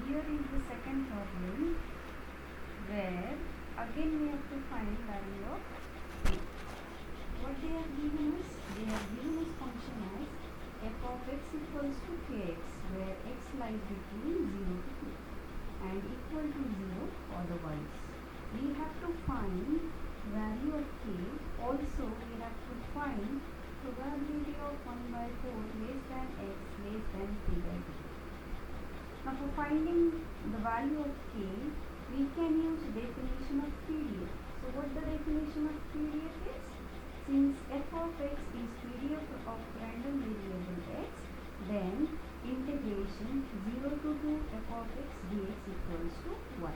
here is the second problem where again we have to find value of k. What they have given us? They have given us function as f of x equals to kx, where x lies between 0 to 2 and equal to 0 otherwise. We have to find value of k. Also we have to find probability of 1 by 4 less than x less than 3 by 2. Now for finding the value of k, we can use definition of PDF. So what the definition of PDF is? Since f of x is PDF of random variable x, then integration 0 to 2 f of x dx equals to 1.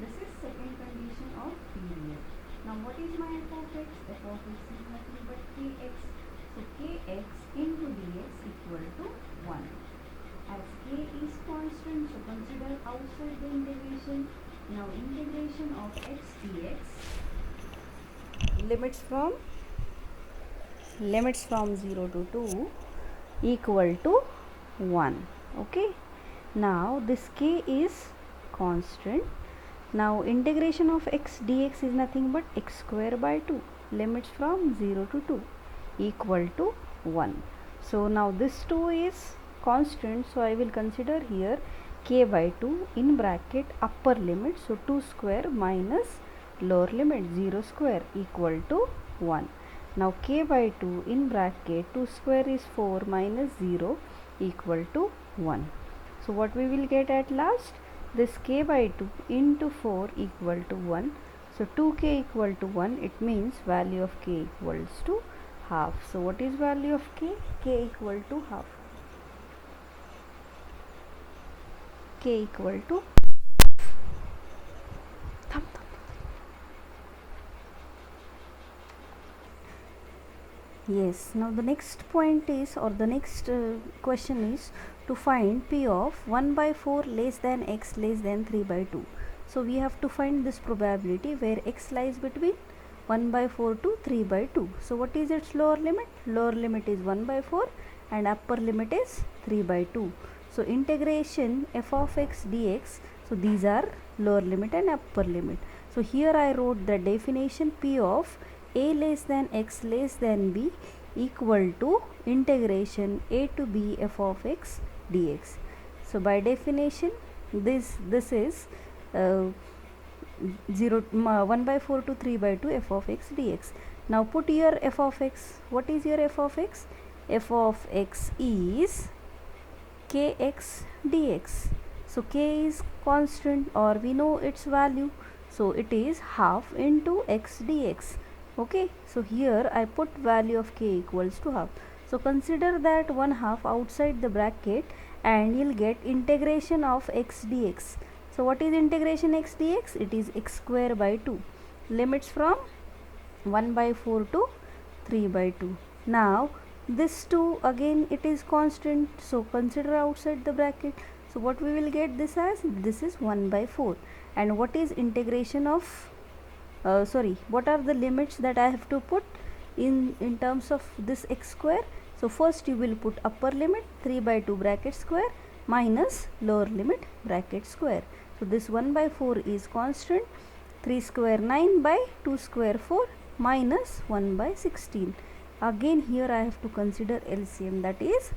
This is second condition of PDF. Now what is my f of x? F of x is nothing but kx. So kx into dx equal to 1. As k is constant, so consider outside the integration. Now integration of x dx, limits from 0 to 2 equal to 1. Okay, now this k is constant. Now integration of x dx is nothing but x square by 2, limits from 0 to 2 equal to 1. So now this 2 is constant, so I will consider here k by 2 in bracket upper limit, so 2 square minus lower limit 0 square equal to 1. Now k by 2 in bracket 2 square is 4 minus 0 equal to 1. So what we will get at last? This k by 2 into 4 equal to 1. So 2k equal to 1, it means value of k equals to half. So what is value of k? K equal to half. K equal to Yes, now the next point is, or the next question is to find p of 1 by 4 less than x less than 3 by 2. So we have to find this probability where x lies between 1 by 4 to 3 by 2. So what is its lower limit? Lower limit is 1 by 4 and upper limit is 3 by 2. So integration f of x dx, so these are lower limit and upper limit. So here I wrote the definition p of a less than x less than b equal to integration a to b f of x dx. So by definition this is 1 by 4 to 3 by 2 f of x dx. Now put your f of x. What is your f of x? F of x is kx dx. So k is constant, or we know its value, so it is half into x dx. Okay, so here I put value of k equals to half. So consider that 1 half outside the bracket and you'll get integration of x dx. So what is integration x dx? It is x square by 2, limits from 1 by 4 to 3 by 2. Now this 2 again it is constant, so consider outside the bracket. So what we will get this as? This is 1 by 4. And what is integration of what are the limits that I have to put in terms of this x square? So first you will put upper limit 3 by 2 bracket square minus lower limit bracket square. So this 1 by 4 is constant, 3 square 9 by 2 square 4 minus 1 by 16. Again here I have to consider LCM, that is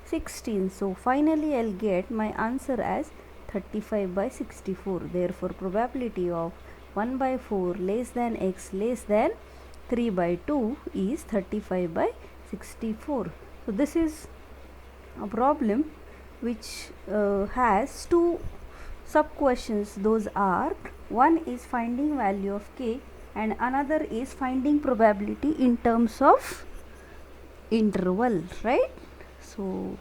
16. So finally I'll get my answer as 35 by 64. Therefore probability of 1 by 4 less than x less than 3 by 2 is 35 by 64. So this is a problem which has two sub questions. Those are, one is finding value of k and another is finding probability in terms of interval, right? So